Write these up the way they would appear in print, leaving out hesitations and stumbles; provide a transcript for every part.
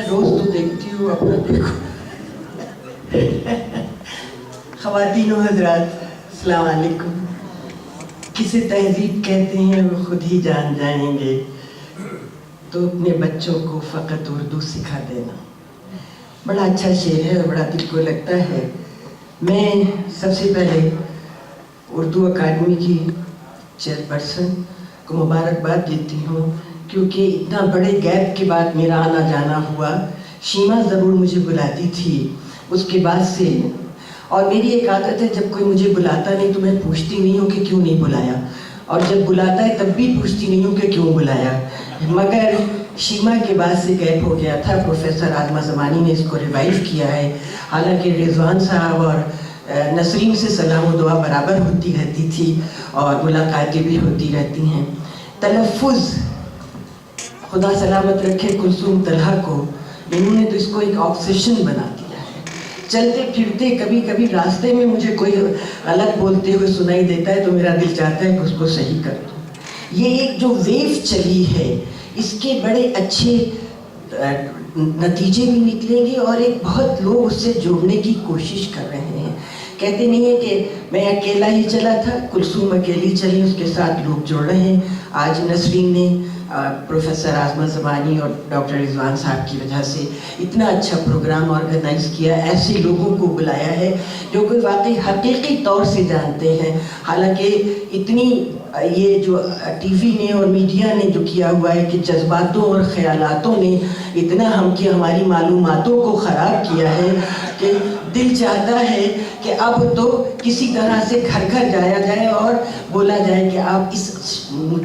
मैं रोज तो देखती हूँ, अपना देखो। ख़वातीन व हज़रात, अस्सलाम वालेकुम। किसे तहज़ीब कहते हैं वो खुद ही जान जाएंगे, तो अपने बच्चों को फ़कत उर्दू सिखा देना। बड़ा अच्छा शेर है और बड़ा दिल को लगता है। मैं सबसे पहले उर्दू अकादमी की चेयरपर्सन को मुबारकबाद देती हूँ, क्योंकि इतना बड़े गैप के बाद मेरा आना जाना हुआ। शीमा ज़रूर मुझे बुलाती थी उसके बाद से, और मेरी एक आदत है, जब कोई मुझे बुलाता नहीं तो मैं पूछती नहीं हूँ कि क्यों नहीं बुलाया, और जब बुलाता है तब भी पूछती नहीं हूँ कि क्यों बुलाया। मगर शीमा के बाद से गैप हो गया था। प्रोफेसर आज़मा ज़मानी ने इसको रिवाइव किया है। हालांकि रिजवान साहब और नसरीन से सलाम व दुआ बराबर होती रहती थी और मुलाकातें भी होती रहती हैं। तलफ़ुज़ खुदा सलामत रखे कुलसूम तलहा को, इन्होंने तो इसको एक ऑब्सेशन बना दिया है। चलते फिरते कभी कभी रास्ते में मुझे कोई गलत बोलते हुए सुनाई देता है तो मेरा दिल चाहता है कि उसको सही कर दूँ। ये एक जो वेव चली है, इसके बड़े अच्छे नतीजे भी निकलेंगे और एक बहुत लोग उससे जुड़ने की कोशिश कर रहे हैं। कहते नहीं है कि मैं अकेला ही चला था, कुलसूम अकेली चली, उसके साथ लोग जुड़ रहे हैं। आज नसरीन ने प्रोफेसर आज़मा ज़मानी और डॉक्टर रिजवान साहब की वजह से इतना अच्छा प्रोग्राम ऑर्गेनाइज़ किया, ऐसे लोगों को बुलाया है जो कोई वाकई हकीकी तौर से जानते हैं। हालांकि इतनी ये जो टीवी ने और मीडिया ने जो किया हुआ है कि जज्बातों और ख़यालातों ने इतना हमारी मालूमातों को ख़राब किया है कि दिल चाहता है कि अब तो किसी तरह से घर घर जाया जाए और बोला जाए कि आप इस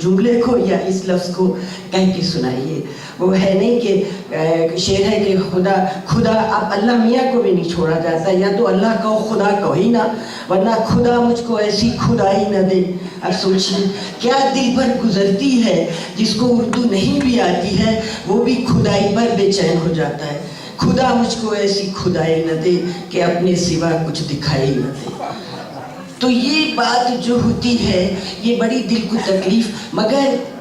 जुमले को या इस लफ्ज़ को कह के सुनाइए। वो है नहीं कि शेर है कि खुदा अब अल्लाह मियाँ को भी नहीं छोड़ा जाता, या तो अल्लाह कहो खुदा कहो ही ना, वरना खुदा मुझको ऐसी खुदाई न दे। अब सोचिए क्या दिल पर गुजरती है, जिसको उर्दू नहीं भी आती है वो भी खुदाई पर बेचैन हो जाता है। खुदा मुझको ऐसी खुदाई न दे कि अपने सिवा कुछ दिखाई न दे। तो ये बात जो होती है ये बड़ी दिल को तकलीफ, मगर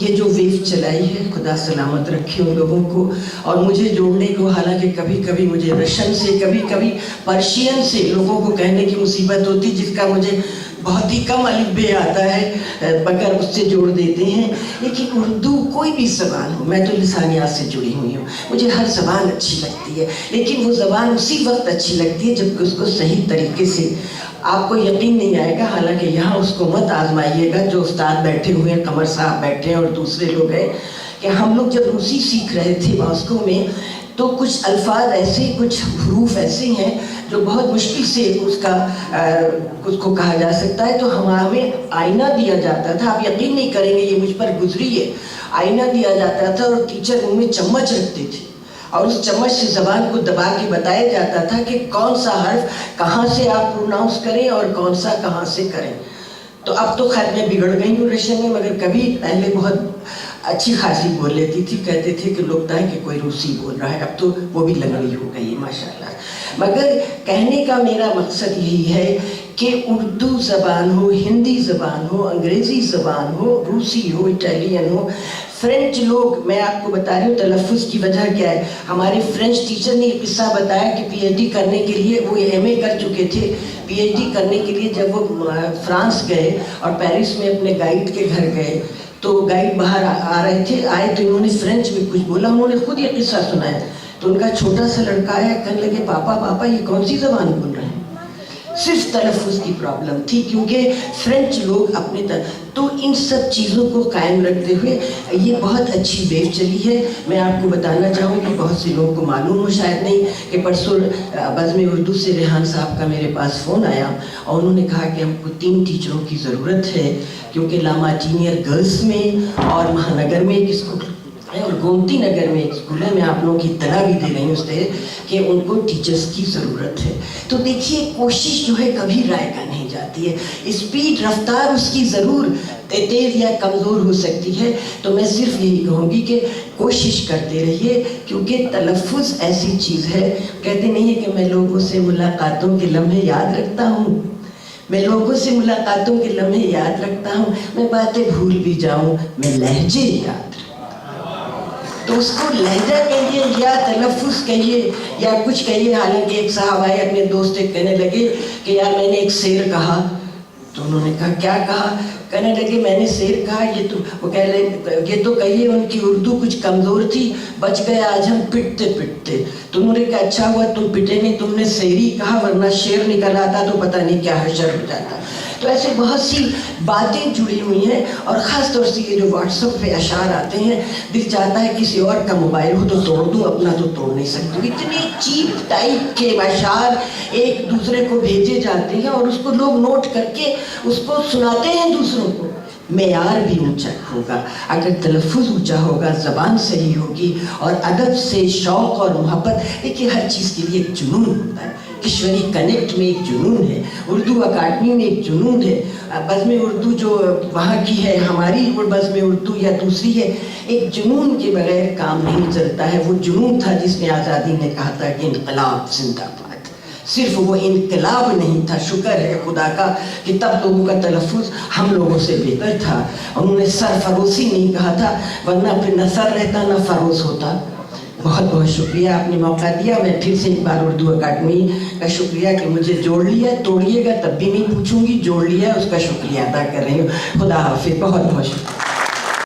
ये जो वेव चलाई है खुदा सलामत रखे उन लोगों को और मुझे जोड़ने को। हालांकि कभी कभी मुझे रशियन से, कभी कभी पर्शियन से लोगों को कहने की मुसीबत होती, जिसका मुझे बहुत ही कम अलिफ आता है, मगर उससे जोड़ देते हैं। लेकिन उर्दू कोई भी ज़बान हो, मैं तो लिसानियात से जुड़ी हुई हूँ, मुझे हर ज़बान अच्छी लगती है, लेकिन वो ज़बान उसी वक्त अच्छी लगती है जबकि उसको सही तरीके से। आपको यकीन नहीं आएगा, हालांकि यहाँ उसको मत आजमाइएगा, जो उस्ताद बैठे हुए हैं, कमर साहब बैठे हैं और दूसरे लोग हैं, कि हम लोग जब रूसी सीख रहे थे मॉस्को में तो कुछ अल्फाज ऐसे, कुछ हरूफ ऐसे हैं जो बहुत मुश्किल से उसको कहा जा सकता है। तो हमें आईना दिया जाता था, आप यकीन नहीं करेंगे, ये मुझ पर गुजरी है। आईना दिया जाता था और टीचर मुंह में चम्मच रखते थे और उस चम्मच से ज़बान को दबा के बताया जाता था कि कौन सा हर्फ कहाँ से आप प्रोनाउंस करें और कौन सा कहाँ से करें। तो अब तो खैर मैं बिगड़ गई हूँ रशियन में, मगर कभी पहले बहुत अच्छी खासी बोल लेती थी। कहते थे कि लगता है कि कोई रूसी बोल रहा है, अब तो वो भी लंगड़ी हो गई है माशाल्लाह। मगर कहने का मेरा मकसद यही है कि उर्दू ज़बान हो, हिंदी ज़बान हो, अंग्रेज़ी ज़बान हो, रूसी हो, इटालियन हो, फ्रेंच लोग, मैं आपको बता रही हूँ तलफ़ुज़ की वजह क्या है। हमारे फ्रेंच टीचर ने एक किस्सा बताया कि पीएचडी करने के लिए, वो एमए कर चुके थे, पीएचडी करने के लिए जब वो फ्रांस गए और पेरिस में अपने गाइड के घर गए तो गाइड बाहर आ रहे थे, आए तो इन्होंने फ्रेंच में कुछ बोला, उन्होंने खुद ये किस्सा सुनाया। तो उनका छोटा सा लड़का आया, कहने लगे पापा ये कौन सी ज़बान बोल रहे हैं। सिर्फ तलफ़ुज़ की प्रॉब्लम थी, क्योंकि फ्रेंच लोग अपने तो इन सब चीज़ों को कायम रखते हुए ये बहुत अच्छी वेव चली है। मैं आपको बताना चाहूँगी, बहुत से लोगों को मालूम हो शायद नहीं, कि परसों बज़्म उर्दू से रेहान साहब का मेरे पास फ़ोन आया और उन्होंने कहा कि हमको 3 टीचरों की ज़रूरत है, क्योंकि लामाटीनियर गर्ल्स में और महानगर में एक स्कूल है और गोमती नगर में एक स्कूल है। मैं आप लोगों की इत्तला भी दे रही हूँ उससे कि उनको टीचर्स की ज़रूरत है। तो देखिए कोशिश जो है कभी रायगा नहीं जाती है, स्पीड रफ्तार उसकी ज़रूर तेज़ या कमज़ोर हो सकती है। तो मैं सिर्फ यही कहूँगी कि कोशिश करते रहिए, क्योंकि तलफ़ुज़ ऐसी चीज़ है, कहते नहीं है कि मैं लोगों से मुलाकातों के लम्हे याद रखता हूँ, मैं लोगों से मुलाकातों के लम्हे याद रखता हूँ, मैं बातें भूल भी जाऊँ, मैं लहजे याद। تو اس کو لہجہ کہیے یا تلفظ کہیے یا کچھ کہیے. حالانکہ ایک صاحب آئے اپنے دوست کہنے لگے کہ یار میں نے ایک شعر کہا. تو انہوں نے کہا کیا کہا؟ کہنے لگے میں نے شعر کہا. وہ کہہ رہے یہ تو کہیے ان کی اردو کچھ کمزور تھی, بچ گئے آج ہم پٹتے پٹتے. تو انہوں نے کہا اچھا ہوا تم پٹے نہیں, تم نے شعری کہا, ورنہ شعر نکل آتا تو پتہ نہیں کیا حشر ہو جاتا. تو ایسے بہت سی باتیں جڑی ہوئی ہیں. اور خاص طور سے یہ جو واٹس ایپ پہ اشعار آتے ہیں, دل چاہتا ہے کسی اور کا موبائل ہو تو توڑ دوں, اپنا تو توڑ نہیں سکتی. اتنے چیپ ٹائپ کے اشعار ایک دوسرے کو بھیجے جاتے ہیں اور اس کو لوگ نوٹ کر کے اس کو سناتے ہیں دوسروں کو. معیار بھی اونچا ہوگا اگر تلفظ اونچا ہوگا, زبان صحیح ہوگی اور ادب سے شوق اور محبت. دیکھیے ہر چیز کے لیے ایک جنون ہوتا ہے. کشوری کنیکٹ میں ایک جنون ہے, اردو اکیڈمی میں ایک جنون ہے, بزم اردو جو وہاں کی ہے, ہماری بزم اردو یا دوسری ہے, ایک جنون کے بغیر کام نہیں چلتا ہے. وہ جنون تھا جس میں آزادی نے کہا تھا کہ انقلاب زندہ باد. صرف وہ انقلاب نہیں تھا, شکر ہے خدا کا کہ تب لوگوں کا تلفظ ہم لوگوں سے بہتر تھا. انہوں نے سرفروشی نہیں کہا تھا, ورنہ پھر نہ سر رہتا نہ فروش ہوتا. بہت بہت شکریہ, آپ نے موقع دیا. میں پھر سے ایک بار اردو اکیڈمی کا شکریہ کہ مجھے جوڑ لیا. توڑیے گا تب بھی نہیں پوچھوں گی, جوڑ لیا اس کا شکریہ ادا کر رہی ہوں. خدا حافظ, بہت بہت شکریہ.